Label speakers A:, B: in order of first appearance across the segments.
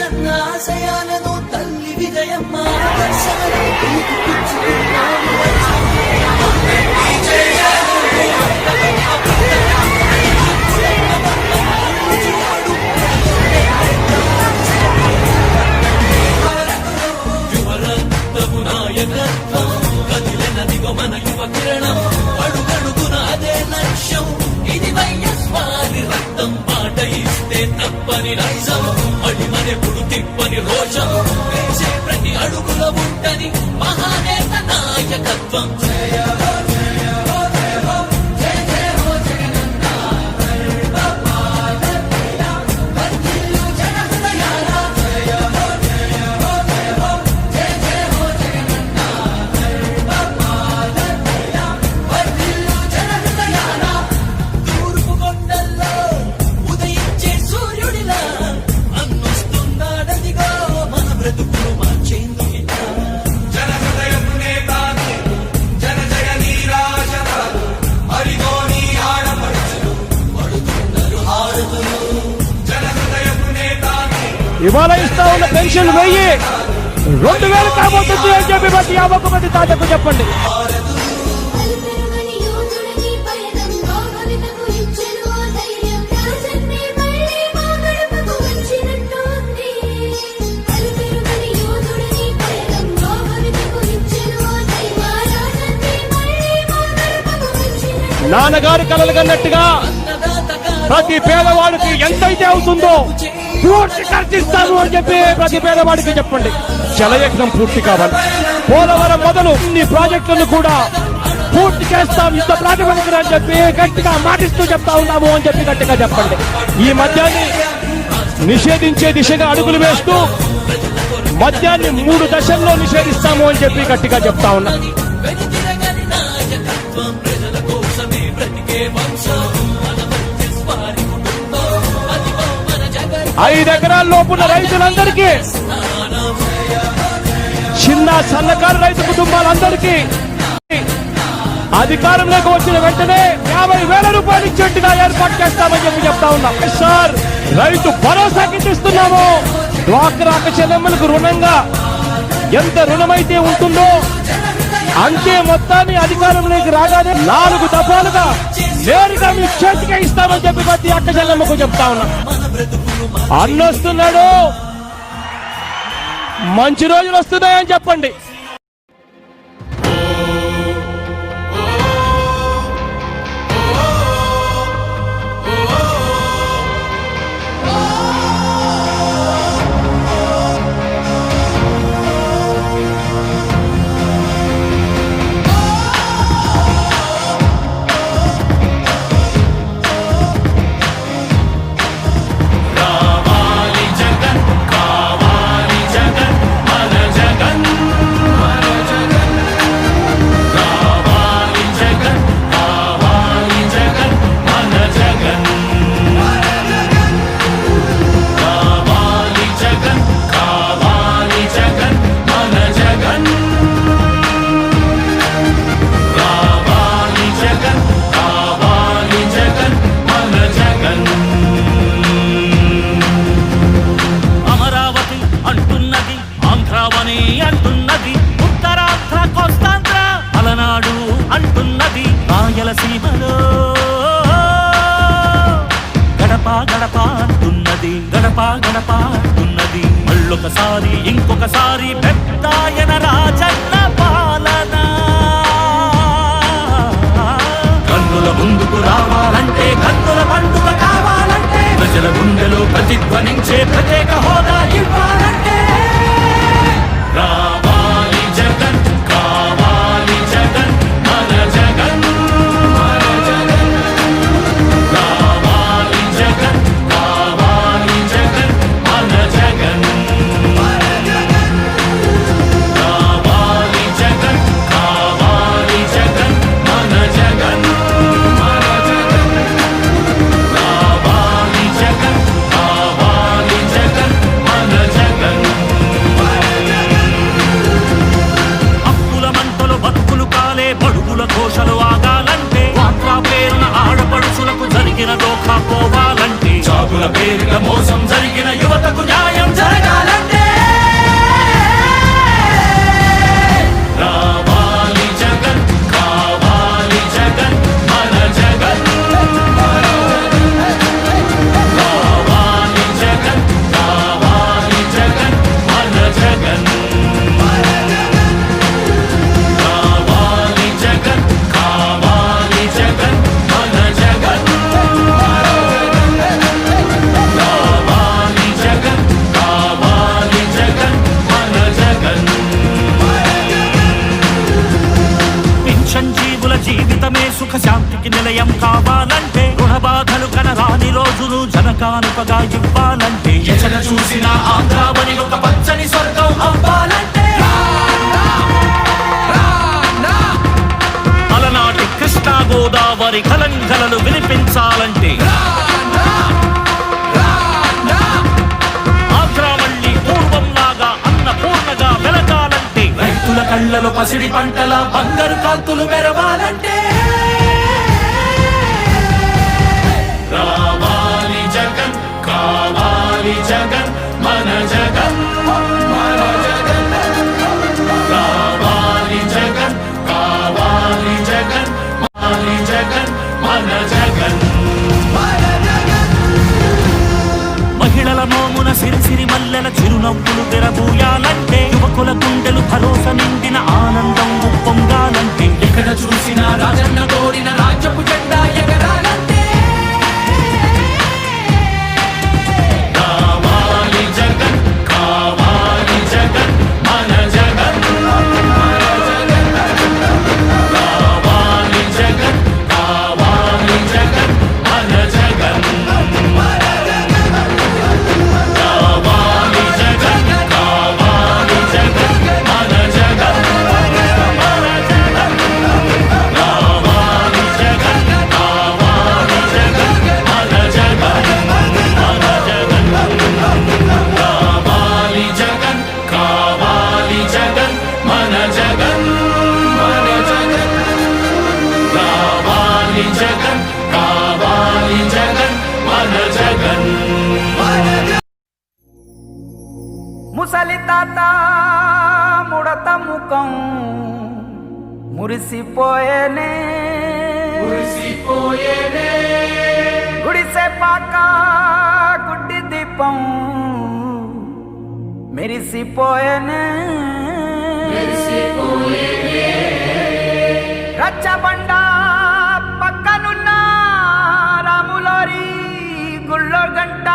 A: జగనన్న ఆశయాలను తల్లి విజయమ్మ యువరక్తము నాయకత్వం కదిలినదిగో మన యువ కిరణం అడుగడుగున అదే లక్ష్యం ఇది వైఎస్వారి రక్తం మాట ఇస్తే తప్పని నైజం అడిమనెప్పుడు తిప్పని రోజం వేసే ప్రతి అడుగుల ఉంటని మహానేత నాయకత్వం
B: ఇవాళ ఇస్తా ఉన్న పెన్షన్ 1000-2000 కాబోతుంది అని చెప్పి ప్రతి 50 మంది తాతకు చెప్పండి. నాన్నగారు కలలు కన్నట్టుగా ప్రతి పేదవాడికి ఎంతైతే అవుతుందో పూర్తి ఖర్చిస్తాను అని చెప్పి ప్రతి పేదవాడికి చెప్పండి. జలయజ్ఞం పూర్తి కావాలి. పోలవరం మొదలు ఇన్ని ప్రాజెక్టులను కూడా పూర్తి చేస్తాం ఇంత ప్రాతిపదికన అని చెప్పి గట్టిగా మాటిస్తూ చెప్తా ఉన్నాము అని చెప్పి గట్టిగా చెప్పండి. ఈ మద్యాన్ని నిషేధించే దిశగా అడుగులు వేస్తూ మద్యాన్ని 3 దశల్లో నిషేధిస్తాము అని చెప్పి గట్టిగా చెప్తా ఉన్నా. 5 ఎకరాల లోపున్న రైతులందరికీ, చిన్న సన్నకారు రైతు కుటుంబాలందరికీ అధికారంలోకి వచ్చిన వెంటనే 50,000 రూపాయలు ఇచ్చేట్టుగా ఏర్పాటు చేస్తామని చెప్పి చెప్తా ఉన్నాం. సార్ రైతు భరోసాకి ఇస్తున్నాము. డ్వాక్రా చెల్లెమ్మలకు రుణంగా ఎంత రుణమైతే ఉంటుందో అంతే మొత్తాన్ని అధికారంలోకి రాగానే 4 దఫాలుగా నేరుగా మీ చేతిగా ఇస్తామని చెప్పి ప్రతి అక్క చెల్లెమ్మకు చెప్తా ఉన్నా. అన్నొస్తున్నాడు, మంచి రోజులు వస్తున్నాయని చెప్పండి.
C: రాయలసీమలో గడప గడప అంటున్నది, గడప గడప అంటున్నది. మళ్ళొకసారి ఇంకొకసారి పెద్దాయన రాజన్న పాలన. కన్నుల ముందుకు రావాలంటే, కన్నుల పండుగ కావాలంటే, ప్రజల గుండెలో ప్రతిధ్వనించే ప్రత్యేక హోదా ఇవ్వాలంటే రావాలి జగన్, కావాలి జగన్, మన జగన్. పోవాలంటే, జాబుల పేరిట మోసం జరిగిన యువతకు న్యాయం జరగాలి. కానుకగా ఇవ్వాలంటే ఎచట చూసిన ఆంధ్రావని ఒక పచ్చని స్వర్గం అవ్వాలంటే అలనాటి కృష్ణా గోదావరి కలంకలలు వినిపించాలంటే ఆంధ్రా మళ్ళీ పూర్వంలాగా అన్నపూర్ణగా వెలగాలంటే రైతుల కళ్ళలో పసిడి పంటల బంగారు కాంతులు మెరవాలంటే రావాలి జగన్ కావాలి జగన్ మన జగన్ మన జగన్ రావాలి జగన్ కావాలి జగన్ మాలి జగన్ మన జగన్ మహిళల మోమున సిరిసిరి మల్లెల చిరునవ్వులు తెరబూయాలంటే యువకుల గుండెలు భరోసా నిండిన ఆనందం ఉప్పొంగాలంటే ఎక్కడ చూసినా రాజన్న కోరిన రాజ్యపు జెండా ఎగరాలంటే కావాలి జగన్ కావాలి జగన్ మన జగన్ కావాలి జగన్ కావాలి జగన్ మన జగన్ కావాలి జగన్ కావాలి జగన్ మన జగన్ కావాలి జగన్ కావాలి జగన్ మన జగన్ మన జగన్ కావాలి జగన్ కావాలి జగన్ మన జగన్ మన జగన్ కావాలి జగన్ కావాలి జగన్ మన జగన్
D: ముసలి తాత ముడత ముఖం మురిసిపోయేనే గుడిసె పాక గుడ్డి దీపం మెరిసిపోయేనే రచ్చబండ పక్కనున్న రాములారి గుళ్ళో గంట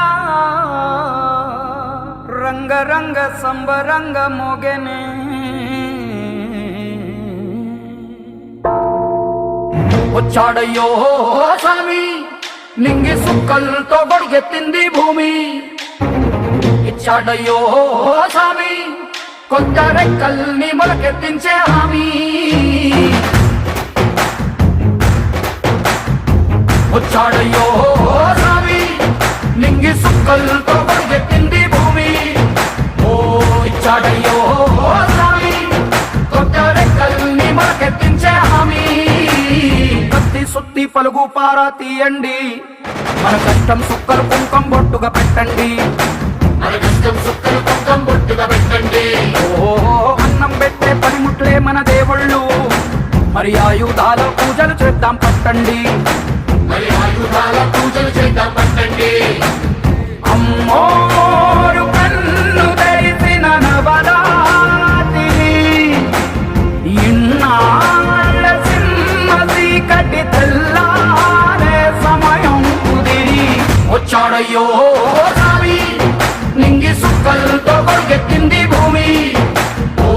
D: రంగరంగ సంబరంగ మోగెనే వచ్చాడయ్యో స్వామి నింగి సుక్కలతో గొడుగెత్తింది భూమి ఇచ్చాడయ్యో స్వామి కొత్త రెక్కల్ని మొలకెత్తించే హామీ వచ్చాడయ్యో స్వామి నింగి సుక్కలతో గొడుగెత్తింది భూమి ఓ ఇచ్చాడయ్యో స్వామి కొత్త రెక్కల్ని మొలకెత్తించే హామీ కత్తి సుత్తి పలుగు పారా తీయండి మన కష్టం సుక్కలు కుంకం బొట్టుగా పెట్టండి మన కష్టం సుక్కలు కుంకం బొట్టుగా పెట్టండి ఓ అన్నం పెట్టే పనిముట్లే మన దేవుళ్ళు మరి ఆయుధాల పూజలు చేద్దాం పట్టండి మరి ఆయుధాల పూజలు చేద్దాం పట్టండి అమ్మోరు కన్ను తెరిసిన నవరాత్రి ఇన్నాళ్ళ సింహసి కటి తెల్లారే సమయం కుదిరి వచ్చాడయ్యో స్వామి నింగి సుక్కలతో గొడుగెత్తింది భూమి ఓ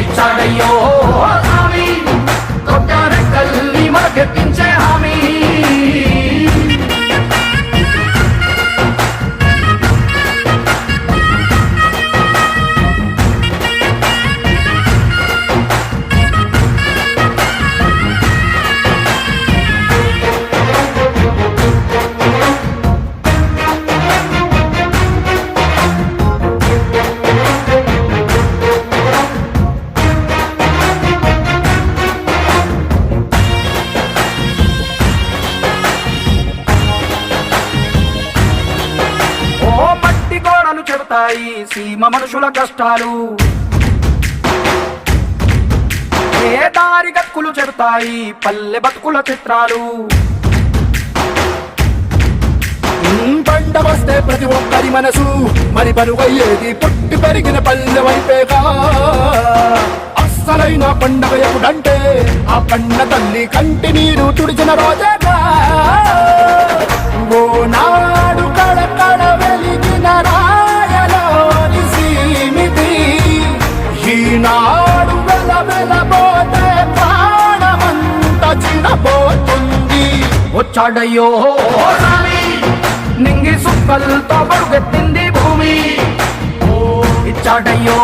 D: ఇచ్చాడయ్యో స్వామి కొత్త రెక్కల్ని మొలకెత్తించే హామీ సీమ మనుషుల కష్టాలు ఏ దారి గక్కులు చెబుతాయి పల్లె బతుకుల చిత్రాలు
E: పంట వస్తే ప్రతి ఒక్కరి మనసు మరి బరువయ్యేది పుట్టి పెరిగిన పల్లె వైపేగా అస్సలైన పండగ ఎప్పుడంటే ఆ పండ తల్లి కంటి నీరు తుడిచిన రోజేగా ఓ నాడు కడకడ వెలిగిన రాయలోని సీమితి ఈనాడు వెలబోతే ప్రాణమంత చిన్నపోతుంది
D: వచ్చాడయ్యో స్వామి నింగి సుక్క విలువలతో పరుగెత్తింది భూమి ఇచ్చాడయ్యో